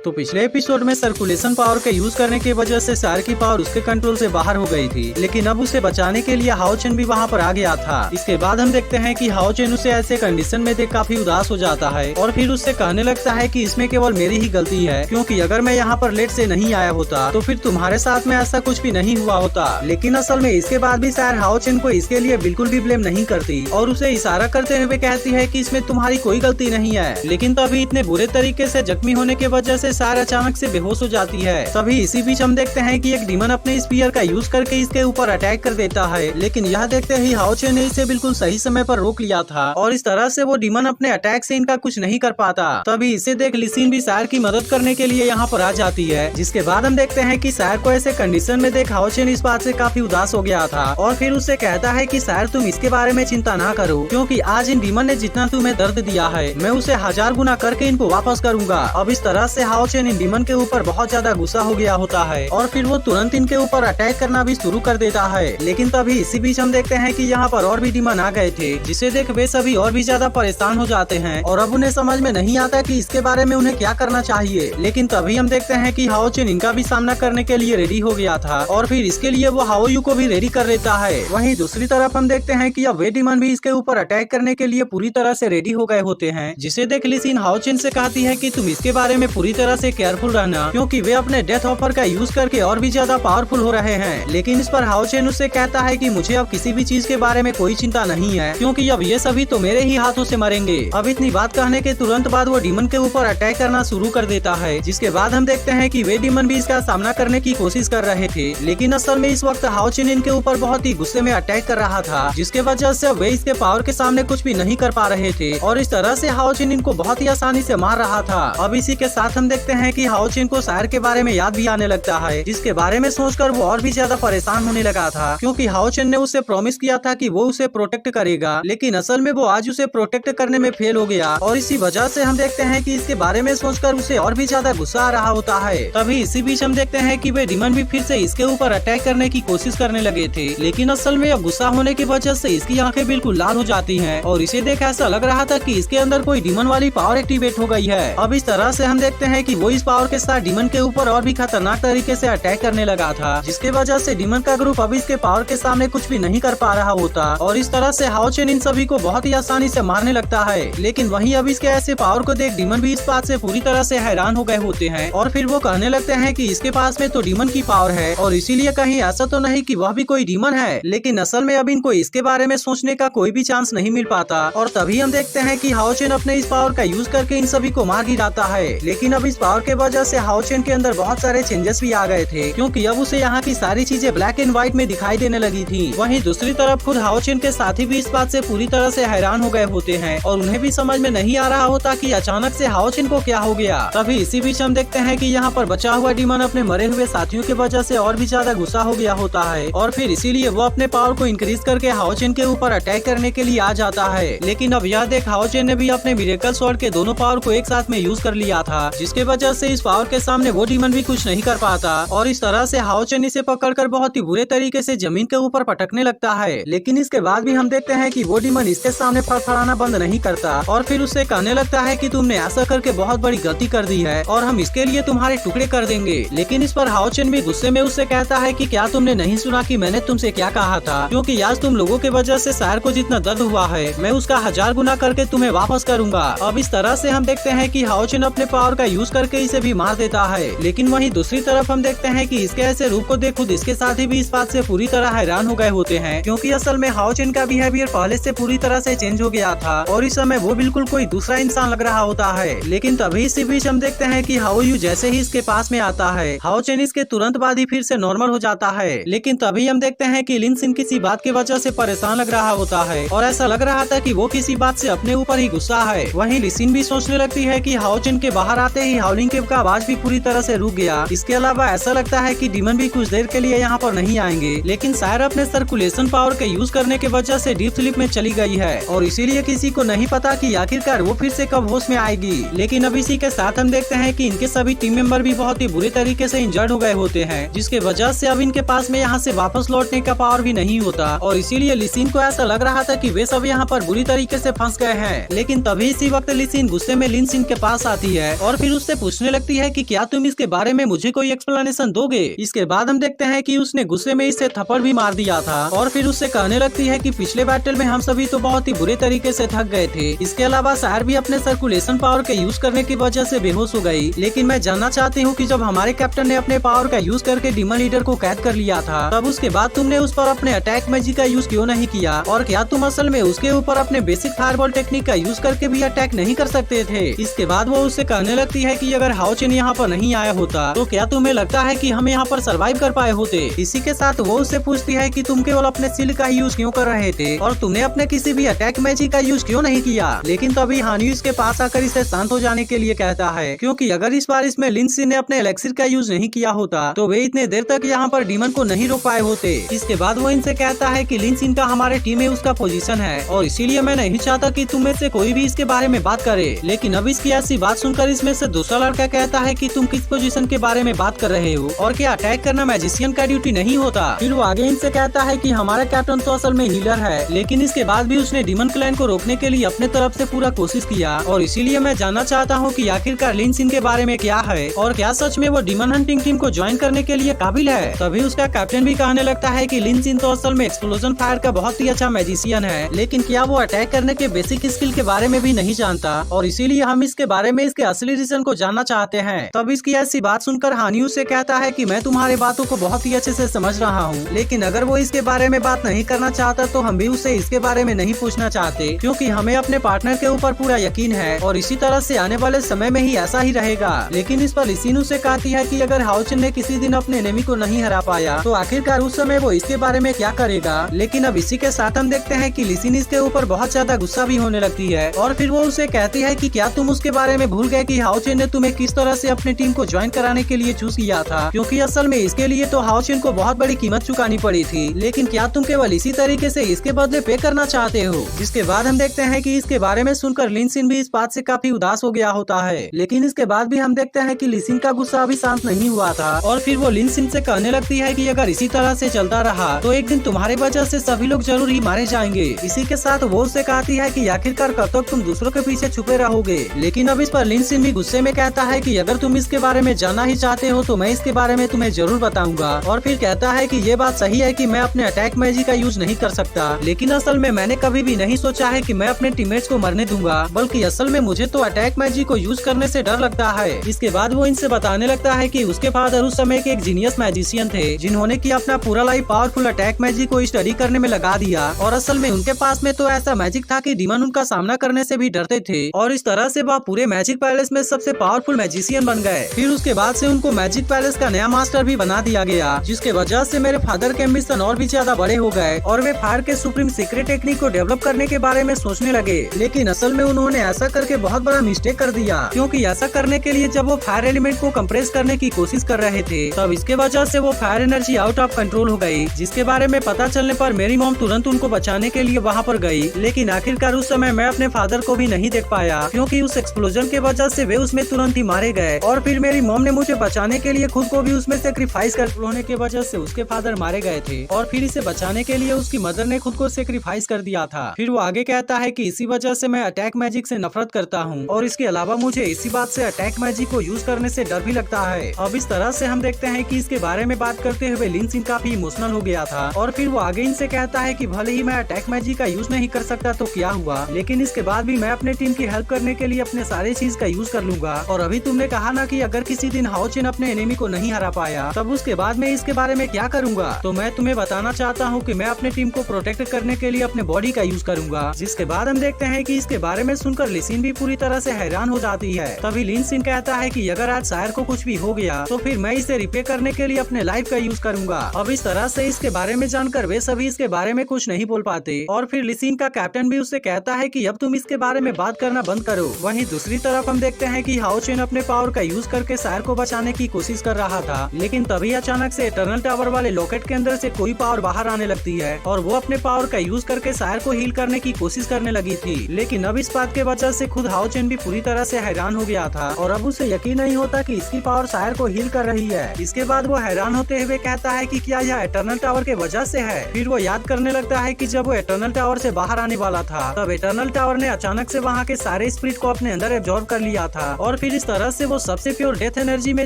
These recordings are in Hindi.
तो पिछले एपिसोड में सर्कुलेशन पावर के यूज करने की वजह से सार की पावर उसके कंट्रोल से बाहर हो गई थी, लेकिन अब उसे बचाने के लिए हाओ चेन भी वहाँ पर आ गया था। इसके बाद हम देखते हैं कि हाओ चेन उसे ऐसे कंडीशन में देख काफी उदास हो जाता है और फिर उससे कहने लगता है कि इसमें केवल मेरी ही गलती है, क्योंकि अगर मैं यहाँ पर लेट से नहीं आया होता तो फिर तुम्हारे साथ में ऐसा कुछ भी नहीं हुआ होता। लेकिन असल में इसके बाद भी सार हाओ चेन को इसके लिए बिल्कुल भी ब्लेम नहीं करती और उसे इशारा करते हुए कहती है कि इसमें तुम्हारी कोई गलती नहीं है। लेकिन तभी इतने बुरे तरीके से जख्मी होने की वजह से सार अचानक से बेहोश हो जाती है। तभी इसी बीच हम देखते हैं कि एक डीमन अपने स्पीयर का यूज करके इसके ऊपर अटैक कर देता है, लेकिन यह देखते ही हाओ चेन ने इसे बिल्कुल सही समय पर रोक लिया था और इस तरह से वो डीमन अपने अटैक से इनका कुछ नहीं कर पाता। तभी इसे देख लिसिन भी सार की मदद करने के लिए यहाँ पर आ जाती है, जिसके बाद हम देखते हैं कि सार को ऐसे कंडीशन में देख हाओ चेन इस बात से काफी उदास हो गया था और फिर उससे कहता है कि सार तुम इसके बारे में चिंता ना करो, क्योंकि आज इन डीमन ने जितना तुम्हें दर्द दिया है मैं उसे 1000 गुना करके इनको वापस करूंगा। अब इस तरह से हाओ चेन इन डीमन के ऊपर बहुत ज्यादा गुस्सा हो गया होता है और फिर वो तुरंत इनके ऊपर अटैक करना भी शुरू कर देता है। लेकिन तभी इसी बीच हम देखते हैं कि यहाँ पर और भी डीमन आ गए थे, जिसे देख वे सभी और भी ज्यादा परेशान हो जाते हैं और अब उन्हें समझ में नहीं आता कि इसके बारे में उन्हें क्या करना चाहिए। लेकिन तभी हम देखते हैं कि हाओ चेन इनका भी सामना करने के लिए रेडी हो गया था और फिर इसके लिए वो हाओ यू को भी रेडी कर लेता है। वहीं दूसरी तरफ हम देखते हैं कि अब वे डीमन भी इसके ऊपर अटैक करने के लिए पूरी तरह से रेडी हो गए होते हैं, जिसे देख लिसिन हाओ चेन से कहती है कि तुम इसके बारे में पूरी तरह से केयरफुल रहना, क्योंकि वे अपने डेथ ऑफर का यूज करके और भी ज्यादा पावरफुल हो रहे हैं। लेकिन इस पर हाओ चेन उससे कहता है कि मुझे अब किसी भी चीज के बारे में कोई चिंता नहीं है, क्योंकि अब ये सभी तो मेरे ही हाथों से मरेंगे। अब इतनी बात कहने के तुरंत बाद वो डीमन के ऊपर अटैक करना शुरू कर देता है, जिसके बाद हम देखते हैं कि वे डीमन भी इसका सामना करने की कोशिश कर रहे थे। लेकिन असल में इस वक्त हाओ चेन इनके ऊपर बहुत ही गुस्से में अटैक कर रहा था, जिसके वजह से वे इसके पावर के सामने कुछ भी नहीं कर पा रहे थे और इस तरह से हाओ चेन इनको बहुत ही आसानी से मार रहा था। अब इसी के साथ हम देखते हैं कि हाओ चेन को सार के बारे में याद भी आने लगता है, जिसके बारे में सोचकर वो और भी ज्यादा परेशान होने लगा था, क्योंकि हाओ चेन ने उसे प्रॉमिस किया था कि वो उसे प्रोटेक्ट करेगा, लेकिन असल में वो आज उसे प्रोटेक्ट करने में फेल हो गया और इसी वजह से हम देखते हैं कि इसके बारे में सोचकर उसे और भी ज्यादा गुस्सा आ रहा होता है। तभी इसी बीच हम देखते हैं कि वे डीमन भी फिर से इसके ऊपर अटैक करने की कोशिश करने लगे थे, लेकिन असल में अब गुस्सा होने की वजह से इसकी आंखें बिल्कुल लाल हो जाती हैं और इसे देख ऐसा लग रहा था कि इसके अंदर कोई डीमन वाली पावर एक्टिवेट हो गई है। अब इस तरह से हम देखते हैं कि वो इस पावर के साथ डीमन के ऊपर और भी खतरनाक तरीके से अटैक करने लगा था, जिसके वजह से डीमन का ग्रुप अब इसके पावर के सामने कुछ भी नहीं कर पा रहा होता और इस तरह से हाओ चेन इन सभी को बहुत ही आसानी से मारने लगता है। लेकिन वहीं अब इसके ऐसे पावर को देख डीमन भी इस बात से पूरी तरह से हैरान हो गए होते हैं और फिर वो कहने लगते हैं कि इसके पास में तो डीमन की पावर है और इसीलिए कहीं ऐसा तो नहीं कि वह भी कोई डीमन है। लेकिन असल में अब इनको इसके बारे में सोचने का कोई भी चांस नहीं मिल पाता और तभी हम देखते हैं कि हाओ चेन अपने इस पावर का यूज करके इन सभी को मार गिराता है। लेकिन अब इस पावर के वजह से हाओ चेन के अंदर बहुत सारे चेंजेस भी आ गए थे, क्योंकि अब उसे यहाँ की सारी चीजें ब्लैक एंड व्हाइट में दिखाई देने लगी थी। वहीं दूसरी तरफ खुद हाओ चेन के साथी भी इस बात से पूरी तरह से हैरान हो गए होते हैं और उन्हें भी समझ में नहीं आ रहा होता कि अचानक से हाओ चेन को क्या हो गया। तभी इसी बीच हम देखते हैं कि यहाँ पर बचा हुआ डीमन अपने मरे हुए साथियों की वजह से और भी ज्यादा गुस्सा हो गया होता है और फिर इसीलिए वो अपने पावर को इंक्रीज करके हाओ चेन के ऊपर अटैक करने के लिए आ जाता है। लेकिन अब यह देख हाओ चेन ने भी अपने मिरेकल स्वॉर्ड के दोनों पावर को एक साथ में यूज कर लिया था, जिसके वजह से इस पावर के सामने वो डीमन भी कुछ नहीं कर पाता और इस तरह से हाओ चेन इसे पकड़कर बहुत ही बुरे तरीके से जमीन के ऊपर पटकने लगता है। लेकिन इसके बाद भी हम देखते हैं कि वो डीमन इसके सामने फड़फड़ाना बंद नहीं करता और फिर उससे कहने लगता है कि तुमने ऐसा करके बहुत बड़ी गलती कर दी है और हम इसके लिए तुम्हारे टुकड़े कर देंगे। लेकिन इस पर हाओ चेन भी गुस्से में उससे कहता है कि क्या तुमने नहीं सुना कि मैंने तुमसे क्या कहा था, क्योंकि आज तुम लोगों की वजह से सार को जितना दर्द हुआ है मैं उसका 1000 गुना करके तुम्हें वापस करूंगा। अब इस तरह से हम देखते हैं कि हाओ चेन अपने पावर का यूज करके इसे भी मार देता है। लेकिन वहीं दूसरी तरफ हम देखते हैं कि इसके ऐसे रूप को देख खुद इसके साथी भी इस बात से पूरी तरह हैरान हो गए होते हैं, क्योंकि असल में हाओ चेन का बिहेवियर पहले से पूरी तरह से चेंज हो गया था और इस समय वो बिल्कुल कोई दूसरा इंसान लग रहा होता है। लेकिन तभी इसी बीच हम देखते हैं कि हाओ यू जैसे ही इसके पास में आता है हाओ चेन इसके तुरंत बाद ही फिर से नॉर्मल हो जाता है। लेकिन तभी हम देखते हैं कि लिन सिन किसी बात की वजह से परेशान लग रहा होता है और ऐसा लग रहा था कि वो किसी बात से अपने ऊपर ही गुस्सा है। वहीं लिसिन भी सोचने लगती है कि हाओ चेन के बाहर आते ही हाउलिंग केव का आवाज भी पूरी तरह से रुक गया। इसके अलावा ऐसा लगता है कि डीमन भी कुछ देर के लिए यहाँ पर नहीं आएंगे, लेकिन सायर अपने सर्कुलेशन पावर के यूज करने की वजह से डीप स्लीप में चली गई है और इसीलिए किसी को नहीं पता कि आखिरकार वो फिर से कब होश में आएगी। लेकिन अब इसी के साथ हम देखते हैं कि इनके सभी टीम मेंबर भी बहुत ही बुरे तरीके से इंजर्ड हो गए होते हैं, जिसके वजह से अब इनके पास में यहाँ से वापस लौटने का पावर भी नहीं होता और इसीलिए लिसिन को ऐसा लग रहा था कि वे सब यहाँ पर बुरी तरीके से फंस गए हैं। लेकिन तभी इसी वक्त लिसिन गुस्से में लिन सिन के पास आती है और फिर उससे उससे पूछने लगती है कि क्या तुम इसके बारे में मुझे कोई एक्सप्लेनेशन दोगे। इसके बाद हम देखते हैं कि उसने गुस्से में इसे थप्पड़ भी मार दिया था और फिर उससे कहने लगती है कि पिछले बैटल में हम सभी तो बहुत ही बुरे तरीके से थक गए थे। इसके अलावा सायर भी अपने सर्कुलेशन पावर के यूज करने की वजह से बेहोश हो गई। लेकिन मैं जानना चाहती हूँ कि जब हमारे कैप्टन ने अपने पावर का यूज करके डीमन लीडर को कैद कर लिया था, तब उसके बाद तुमने उस पर अपने अटैक मैजिक का यूज क्यों नहीं किया, और क्या तुम असल में उसके ऊपर अपने बेसिक फायरबॉल टेक्निक का यूज करके भी अटैक नहीं कर सकते थे। इसके बाद वो उससे कहने लगती है कि अगर हाओ चेन यहाँ पर नहीं आया होता तो क्या तुम्हें लगता है कि हम यहाँ पर सरवाइव कर पाए होते। इसी के साथ वो उससे पूछती है कि तुम केवल अपने सील का यूज क्यों कर रहे थे और तुमने अपने किसी भी अटैक मैजिक का यूज क्यों नहीं किया। लेकिन तभी हान्यू इसके पास आकर इसे शांत हो जाने के लिए कहता है, क्योंकि अगर इस बार इसमें लिन सिन ने अपने एलेक्सिर का यूज नहीं किया होता तो वे इतने देर तक यहाँ पर डीमन को नहीं रोक पाए होते। इसके बाद वो इनसे कहता है कि लिन सिन का हमारे टीम में उसका पोजीशन है और इसीलिए मैं नहीं चाहता कि तुम में से कोई भी इसके बारे में बात करे। लेकिन अब इसकी ऐसी बात सुनकर इसमें से दूसरा लड़का कहता है कि तुम किस पोजीशन के बारे में बात कर रहे हो और क्या अटैक करना मैजिशियन का ड्यूटी नहीं होता। फिर वो आगे इनसे कहता है कि हमारा कैप्टन तो असल में हीलर है, लेकिन इसके बाद भी उसने डीमन क्लैन को रोकने के लिए अपने तरफ से पूरा कोशिश किया और इसीलिए मैं जानना चाहता हूँ कि आखिरकार लिन सिन के बारे में क्या है और क्या सच में वो डीमन हंटिंग टीम को ज्वाइन करने के लिए काबिल है। तभी उसका कैप्टन भी कहने लगता है कि लिन सिन तो असल में एक्सप्लोजन फायर का बहुत ही अच्छा मैजिशियन है, लेकिन क्या वो अटैक करने के बेसिक स्किल के बारे में भी नहीं जानता और इसीलिए हम इसके बारे में इसके असली रीजन को जानना चाहते हैं। तब इसकी ऐसी बात सुनकर हान्यू से कहता है कि मैं तुम्हारे बातों को बहुत ही अच्छे से समझ रहा हूँ, लेकिन अगर वो इसके बारे में बात नहीं करना चाहता तो हम भी उससे इसके बारे में नहीं पूछना चाहते, क्योंकि हमें अपने पार्टनर के ऊपर पूरा यकीन है और इसी तरह से आने वाले समय में ही ऐसा ही रहेगा। लेकिन इस पर लिसिन से कहती है कि अगर हाओ चेन ने किसी दिन अपने एनिमी को नहीं हरा पाया तो आखिरकार उस समय वो इसके बारे में क्या करेगा। लेकिन अब इसी के साथ हम देखते हैं कि लिसिन इसके ऊपर बहुत ज्यादा गुस्सा भी होने लगती है और फिर वो उसे कहती है कि क्या तुम उसके बारे में भूल गए कि हाओ चेन ने तुम्हें किस तरह से अपनी टीम को ज्वाइन कराने के लिए चूज किया था, क्योंकि असल में इसके लिए तो हाओ चेन को बहुत बड़ी कीमत चुकानी पड़ी थी, लेकिन क्या तुम केवल इसी तरीके से इसके बदले पे करना चाहते हो। जिसके बाद हम देखते हैं कि इसके बारे में सुनकर लिन सिन भी इस बात से काफी उदास हो गया होता है। लेकिन इसके बाद भी हम देखते हैं कि लिसिन का गुस्सा अभी शांत नहीं हुआ था और फिर वो लिन सिन से कहने लगती है कि अगर इसी तरह से चलता रहा तो एक दिन तुम्हारी वजह से सभी लोग जरूर ही मारे जाएंगे। इसी के साथ वो उससे कहती है कि आखिरकार कब तक तुम दूसरों के पीछे छुपे रहोगे। लेकिन अब इस पर लिन सिन भी गुस्से में कहता है कि अगर तुम इसके बारे में जानना ही चाहते हो तो मैं इसके बारे में तुम्हें जरूर बताऊंगा और फिर कहता है कि ये बात सही है कि मैं अपने अटैक मैजिक का यूज नहीं कर सकता, लेकिन असल में मैंने कभी भी नहीं सोचा है कि मैं अपने टीममेट्स को मरने दूंगा, बल्कि असल में मुझे तो अटैक मैजिक को यूज करने से डर लगता है। इसके बाद वो इनसे बताने लगता है कि उसके फादर उस समय के एक जीनियस मैजिशियन थे जिन्होंने की अपना पूरा लाइफ पावरफुल अटैक मैजिक को स्टडी करने में लगा दिया और असल में उनके पास में तो ऐसा मैजिक था कि डीमन उनका सामना करने से भी डरते थे और इस तरह से वह पूरे मैजिक पैलेस में सबसे पावरफुल मैजिशियन बन गए। फिर उसके बाद से उनको मैजिक पैलेस का नया मास्टर भी बना दिया गया, जिसके वजह से मेरे फादर के एम्बिशन और भी ज्यादा बड़े हो गए और वे फायर के सुप्रीम सीक्रेट टेक्निक को डेवलप करने के बारे में सोचने लगे। लेकिन असल में उन्होंने ऐसा करके बहुत बड़ा मिस्टेक कर दिया, क्योंकि ऐसा करने के लिए जब वो फायर एलिमेंट को कंप्रेस करने की कोशिश कर रहे थे तब इसके वजह से वो fire energy out of control हो गई, जिसके बारे में पता चलने पर मेरी मॉम तुरंत उनको बचाने के लिए वहाँ पर गई। लेकिन आखिरकार उस समय मैं अपने फादर को भी नहीं देख पाया, क्योंकि उस एक्सप्लोजन के वजह से वे उसमें तुरंत ही मारे गए और फिर मेरी मॉम ने मुझे बचाने के लिए खुद को भी उसमें सेक्रीफाइस कर होने की वजह से उसके फादर मारे गए थे और फिर इसे बचाने के लिए उसकी मदर ने खुद को सेक्रीफाइस कर दिया था। फिर वो आगे कहता है कि इसी वजह से मैं अटैक मैजिक से नफरत करता हूँ और इसके अलावा मुझे इसी बात से अटैक मैजिक को यूज करने से डर भी लगता है। अब इस तरह से हम देखते हैं कि इसके बारे में बात करते हुए लिन सिन काफी इमोशनल हो गया था और फिर वो आगे इनसे कहता है कि भले ही मैं अटैक मैजिक का यूज नहीं कर सकता तो क्या हुआ, लेकिन इसके बाद भी मैं अपने टीम की हेल्प करने के लिए अपने सारे चीज का यूज कर लूंगा। और अभी तुमने कहा ना कि अगर किसी दिन हाओ चेन अपने एनिमी को नहीं हरा पाया तब उसके बाद मैं इसके बारे में क्या करूंगा, तो मैं तुम्हें बताना चाहता हूँ कि मैं अपने टीम को प्रोटेक्ट करने के लिए अपने बॉडी का यूज करूंगा। जिसके बाद हम देखते हैं कि इसके बारे में सुनकर लिसिन भी पूरी तरह से हैरान हो जाती है। तभी लिन सिन कहता है कि अगर आज शायर को कुछ भी हो गया तो फिर मैं इसे रिपेयर करने के लिए अपने लाइफ का यूज करूंगा। अब इस तरह से इसके बारे में जानकर वे सभी इसके बारे में कुछ नहीं बोल पाते और फिर लिसिन का कैप्टन भी उससे कहता है कि अब तुम इसके बारे में बात करना बंद करो। वहीं दूसरी तरफ हम देखते हैं कि हाओ चेन अपने पावर का यूज करके शायर को बचाने की कोशिश कर रहा था, लेकिन तभी अचानक से इटर्नल टावर वाले लॉकेट के अंदर से कोई पावर बाहर आने लगती है और वो अपने पावर का यूज करके शायर को हील करने की कोशिश करने लगी थी। लेकिन अब इस बात के वजह से खुद हाओ चेन भी पूरी तरह से हैरान हो गया था और अब उसे यकीन नहीं होता कि इसकी पावर शायर को हील कर रही है। इसके बाद वो हैरान होते हुए कहता है कि क्या यह इटर्नल टावर के वजह से है। फिर वो याद करने लगता है कि जब वो इटर्नल टावर से बाहर आने वाला था तब इटर्नल टावर ने अचानक से वहाँ के सारे स्पिरिट को अपने अंदर एब्जॉर्ब कर लिया था और फिर इस तरह से वो सबसे प्योर डेथ एनर्जी में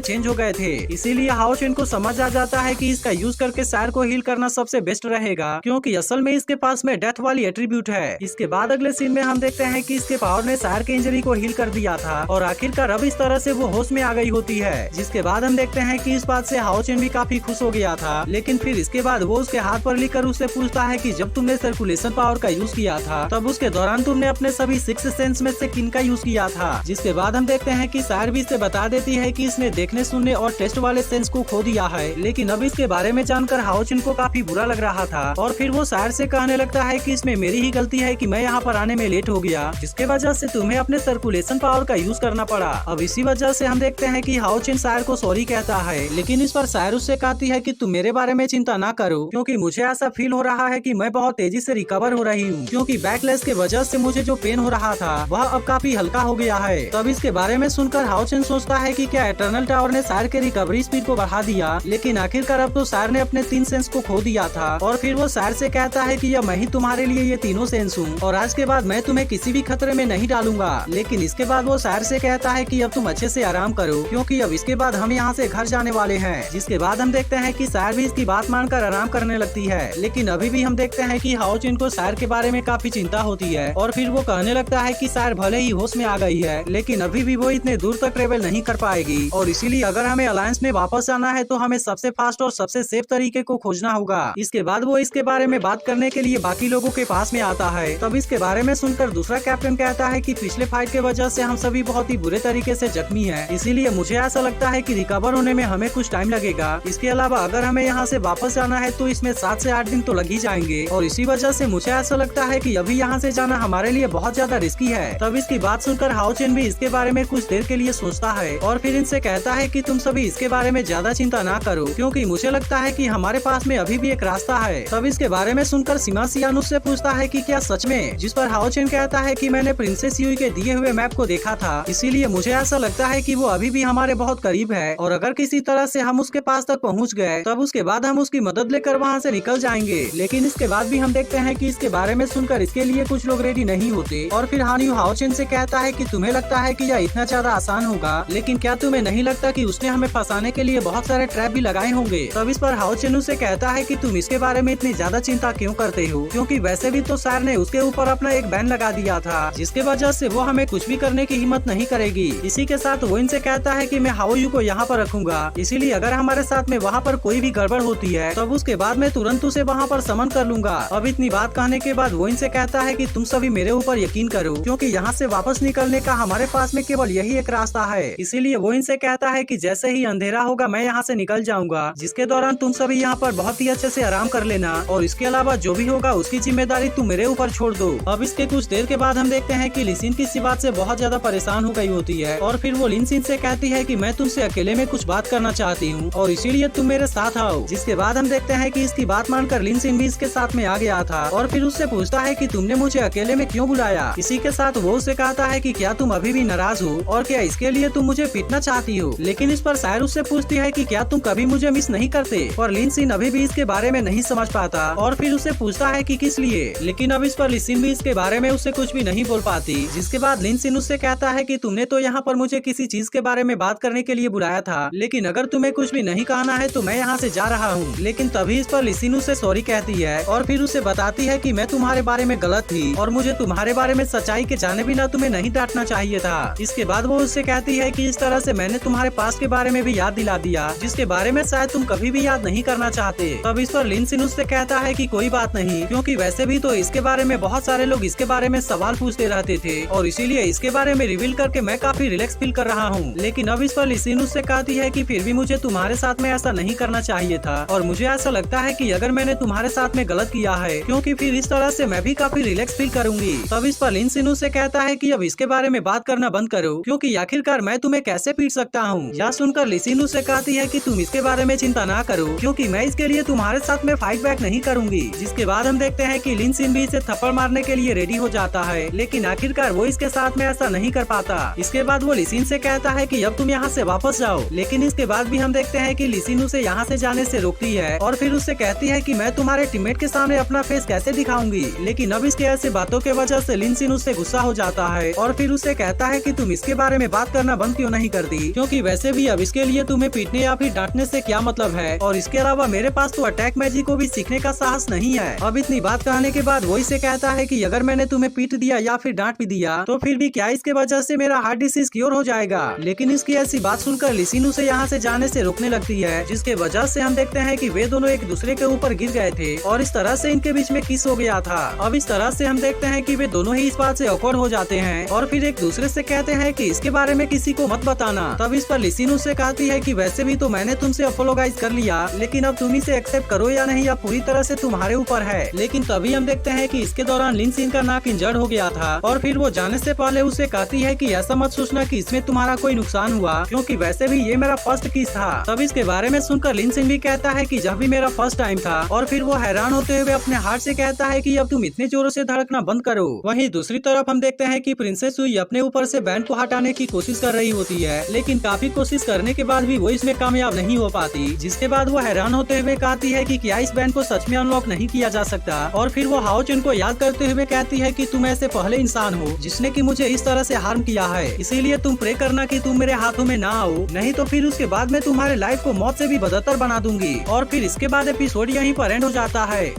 चेंज हो गए थे। इसीलिए हाओ चेन को समझ आ जाता है कि इसका यूज करके सायर को हील करना सबसे बेस्ट रहेगा, क्योंकि असल में इसके पास में डेथ वाली एट्रीब्यूट है। इसके बाद अगले सीन में हम देखते हैं कि इसके पावर ने सायर के इंजरी को हील कर दिया था और आखिरकार अब इस तरह से वो होश में आ गई होती है। जिसके बाद हम देखते हैं कि इस बात से हाओ चेन भी काफी खुश हो गया था, लेकिन फिर इसके बाद वो उसके हाथ पर लिखकर उससे पूछता है कि जब तुमने सर्कुलेशन पावर का यूज किया था तब उसके दौरान तुमने अपने सभी 6 सेंस में से किन का यूज किया था। जिसके बाद हम देखते हैं कि सायर भी इसे बता देती है कि इसने देखने सुनने और टेस्ट वाले सेंस को खो दिया है, लेकिन अब इसके बारे में जानकर हाओ चेन को काफी बुरा लग रहा था और फिर वो सायर से कहने लगता है कि इसमें मेरी ही गलती है कि मैं यहाँ पर आने में लेट हो गया, जिसके वजह से तुम्हें अपने सर्कुलेशन पावर का यूज करना पड़ा। अब इसी वजह से हम देखते हैं कि हाओ चेन सायर को सॉरी कहता है, लेकिन इस पर सायर उससे कहती है कि तुम मेरे बारे में चिंता ना करो, क्योंकि मुझे ऐसा फील हो रहा है कि मैं बहुत तेजी से रिकवर हो रही हूँ, क्योंकि बैकलैश के वजह से मुझे जो पेन हो रहा था वह अब काफी हल्का हो गया है। तब इसके बारे में सुनकर हाओ चेन सोचता है कि क्या इटर्नल टावर ने सायर के रिकवरी स्पीड को बढ़ा दिया, लेकिन आखिरकार अब तो सायर ने अपने 3 सेंस को खो दिया था और फिर वो सायर से कहता है कि यह मैं ही तुम्हारे लिए ये तीनों सेंस हूँ और आज के बाद मैं तुम्हें किसी भी खतरे में नहीं डालूंगा। लेकिन इसके बाद वो सायर से कहता है कि अब तुम अच्छे से आराम करो, क्योंकि अब इसके बाद हम यहाँ से घर जाने वाले हैं। जिसके बाद हम देखते हैं कि सायर भी इसकी बात मानकर आराम करने लगती है, लेकिन अभी भी हम देखते हैं कि हाओ चेन को सायर के बारे में काफी चिंता होती है और फिर वो कहने लगता है कि सायर भले ही होश में आ गई है, लेकिन अभी भी वो इतने दूर तक ट्रेवल नहीं कर पाएगी और इसीलिए अगर हमें अलायंस में वापस जाना है तो हमें सबसे फास्ट और सबसे सेफ तरीके को खोजना होगा। इसके बाद वो इसके बारे में बात करने के लिए बाकी लोगों के पास में आता है। तब इसके बारे में सुनकर दूसरा कैप्टन कहता है कि पिछले फाइट के वजह से हम सभी बहुत ही बुरे तरीके से जख्मी हैं, इसीलिए मुझे ऐसा लगता है कि रिकवर होने में हमें कुछ टाइम लगेगा। इसके अलावा अगर हमें यहाँ से वापस जाना है तो इसमें 7 से 8 दिन तो लग ही जाएंगे और इसी वजह से मुझे ऐसा लगता है कि अभी यहाँ से जाना हमारे लिए बहुत ज्यादा रिस्की है। तब इसकी बात सुनकर हाओ चेन भी इसके बारे में कुछ देर के लिए सोचता है और फिर इनसे कहता है कि तुम सभी इसके बारे में ज्यादा चिंता ना करो, क्योंकि मुझे लगता है कि हमारे पास में अभी भी एक रास्ता है। तब इसके बारे में सुनकर सीमा सियान उससे पूछता है कि क्या सच में, जिस पर हाओ चेन कहता है कि मैंने प्रिंसेस यूई के दिए हुए मैप को देखा था, इसीलिए मुझे ऐसा लगता है कि वो अभी भी हमारे बहुत करीब है और अगर किसी तरह से हम उसके पास तक पहुंच गए तब उसके बाद हम उसकी मदद लेकर वहां से निकल जाएंगे। लेकिन इसके बाद भी हम देखते हैं कि इसके बारे में सुनकर इसके लिए कुछ लोग रेडी नहीं होते और फिर हान यू हाओ चेन से कहता है कि तुम्हें लगता है कि यह इतना ज्यादा आसान होगा, लेकिन क्या तुम्हें नहीं लगता कि उसने हमें फंसाने के लिए बहुत सारे ट्रैप भी लगाए होंगे। तब इस पर हाओ चेन से कहता है कि तुम इसके बारे में इतनी ज्यादा चिंता क्यों करते हो, क्योंकि वैसे भी तो सायर ने उसके ऊपर अपना एक बैन लगा दिया था, जिसके वजह से वो हमें कुछ भी करने की हिम्मत नहीं करेगी। इसी के साथ वो इनसे कहता है कि मैं हाओ यू को यहाँ पर रखूंगा, इसीलिए अगर हमारे साथ में वहाँ पर कोई भी गड़बड़ होती है तब उसके बाद मैं तुरंत उसे वहाँ पर समन कर लूंगा। अब इतनी बात कहने के बाद वो इनसे कहता है कि तुम सभी मेरे ऊपर यकीन करो, क्योंकि यहाँ से वापस निकलने का हमारे पास में केवल यही एक रास्ता है। इसीलिए वो इनसे कहता है कि जैसे ही अंधेरा होगा मैं यहाँ से निकल जाऊंगा, जिसके दौरान तुम सभी यहाँ पर बहुत ही अच्छे से आराम कर लेना और इसके अलावा जो भी होगा उसकी जिम्मेदारी तुम मेरे ऊपर छोड़ दो। अब इसके कुछ देर के बाद हम देखते हैं कि लिसिन किसी बात से बहुत ज्यादा परेशान हो गई होती है और फिर वो लिनसिन से कहती है कि मैं तुमसे अकेले में कुछ बात करना चाहती हूँ और इसीलिए तुम मेरे साथ आओ। जिसके बाद हम देखते हैं कि इसकी बात मानकर लिनसिन भी इसके साथ में आ गया था और फिर उससे पूछता है कि तुमने मुझे अकेले में क्यों बुलाया। इसी के साथ वो उससे कहता है कि क्या तुम अभी भी नाराज हो और क्या इसके लिए तुम मुझे पीटना चाहती हो। लेकिन इस पर सायर उससे पूछती है कि क्या तुम कभी मुझे मिस नहीं करते, और लिनसिन अभी भी इसके बारे में नहीं समझ पाता और फिर उससे पूछता है कि किस लिए। लेकिन अब इस पर लिनसिन भी इसके बारे में उससे कुछ भी नहीं बोल पाती। जिसके बाद लिनसिन उससे कहता है कि तुमने तो यहाँ पर मुझे किसी चीज के बारे में बात करने के लिए बुलाया था, लेकिन अगर तुम्हें कुछ भी नहीं कहना है तो मैं यहाँ से जा रहा हूँ। लेकिन तभी इस पर लिनसिन उससे सॉरी कहती है और फिर उसे बताती है कि मैं तुम्हारे बारे में गलत थी और मुझे तुम्हारे बारे में सच्चाई के जाने बिना तुम्हें नहीं डांटना चाहिए था। इसके बाद वो उससे कहती है कि इस तरह से मैंने तुम्हारे पास के बारे में भी याद दिला दिया, जिसके बारे में शायद तुम कभी भी याद नहीं करना चाहते। तब इस पर लिनसिन उससे कहता है कि कोई बात नहीं, क्योंकि वैसे भी तो इसके बारे में बहुत सारे लोग इसके बारे में सवाल पूछते रहते थे और इसीलिए इसके बारे में रिवील करके मैं काफी रिलैक्स फील कर रहा हूँ। लेकिन अब इस पर लिनसिन उससे कहती है कि फिर भी मुझे तुम्हारे साथ में ऐसा नहीं करना चाहिए था और मुझे ऐसा लगता है कि अगर मैंने तुम्हारे साथ में गलत किया है, क्योंकि फिर इस तरह से मैं भी काफी रिलैक्स फील करूंगी। तब इस पर लिनसिन उससे कहता है कि अब इसके बारे में बात करना बंद करो, क्योंकि आखिरकार मैं तुम्हें कैसे पीट सकता हूँ। यह सुनकर लिनसिन उससे कहती है कि तुम इसके बारे में चिंता ना करो, क्योंकि मैं इसके लिए तुम्हारे साथ में फाइट बैक नहीं करूंगी। जिसके बाद हम देखते हैं कि लिनसिन भी इसे थप्पड़ मारने के लिए रेडी हो जाता है, लेकिन आखिरकार वो इसके साथ में ऐसा नहीं कर पाता। इसके बाद वो लिनसिन से कहता है कि अब तुम यहाँ से वापस जाओ, लेकिन इसके बाद भी हम देखते हैं कि लिनसिन उसे यहाँ से जाने से रोकती है और फिर उससे कहती है कि मैं तुम्हारे टीममेट के सामने अपना फेस कैसे दिखाऊंगी। लेकिन अब इसके ऐसे बातों के वजह से लिनसिन उससे गुस्सा हो जाता है और फिर उससे कहता है कि तुम इसके बारे में बात करना बंद क्यों नहीं करती, क्योंकि वैसे भी अब इसके लिए तुम्हें पीटने या फिर डांटने से क्या मतलब है, और इसके अलावा मेरे पास तो अटैक मैजिक को भी सीखने का साहस नहीं है। अब इतनी बात कहने के बाद वो इसे कहता है कि अगर मैंने तुम्हें पीट दिया या फिर डांट भी दिया तो फिर भी क्या इसके वजह से मेरा हार्ट डिसीज क्योर हो जाएगा। लेकिन इसकी ऐसी बात सुनकर लिसिन उसे यहाँ से जाने से रोकने लगती है, जिसके वजह से हम देखते हैं कि वे दोनों एक दूसरे के ऊपर गिर गए थे और इस तरह से इनके बीच में किस हो गया था। अब इस तरह से हम देखते हैं कि वे दोनों ही इस बात से ऑकवर्ड हो जाते हैं और फिर एक दूसरे से कहते हैं कि इसके बारे में किसी को मत बताना। तब इस पर लिसिन उससे कहती है कि वैसे भी तो मैंने तुमसे अपोलोगाइज कर लिया, लेकिन अब तुम इसे एक्सेप्ट करो या नहीं अब पूरी तरह से तुम्हारे ऊपर है। लेकिन तभी हम देखते हैं कि इसके दौरान लिनसिन का नाक इंजर्ड हो गया था और फिर वो जाने से पहले उसे कहती है कि ऐसा मत सोचना कि इसमें तुम्हारा कोई नुकसान हुआ, क्योंकि वैसे भी ये मेरा फर्स्ट किस था। तब इसके बारे में सुनकर लिनसिन भी कहता है कि जब भी मेरा फर्स्ट टाइम था, और फिर वो हैरान होते हुए अपने हार्ट से कहता है कि अब तुम इतने जोरों से धड़कना बंद करो। वहीं दूसरी तरफ हम देखते हैं कि प्रिंसेस सुई अपने ऊपर से बैंड को हटाने की कोशिश कर रही होती है, लेकिन काफी कोशिश करने के बाद भी वो इसमें कामयाब नहीं हो पाती, जिसके बाद वो हैरान होते हुए कहती है कि क्या इस बैंड को सच में अनलॉक नहीं किया जा सकता। और फिर वो हाओ चुन को याद करते हुए कहती है कि तुम ऐसे पहले इंसान हो जिसने कि मुझे इस तरह से हार्म किया है, इसीलिए तुम प्रे करना कि तुम मेरे हाथों में ना आओ, नहीं तो फिर उसके बाद मैं तुम्हारे लाइफ को मौत से भी बदतर बना दूंगी। और फिर इसके बाद एपिसोड यहीं पर एंड हो जाता है।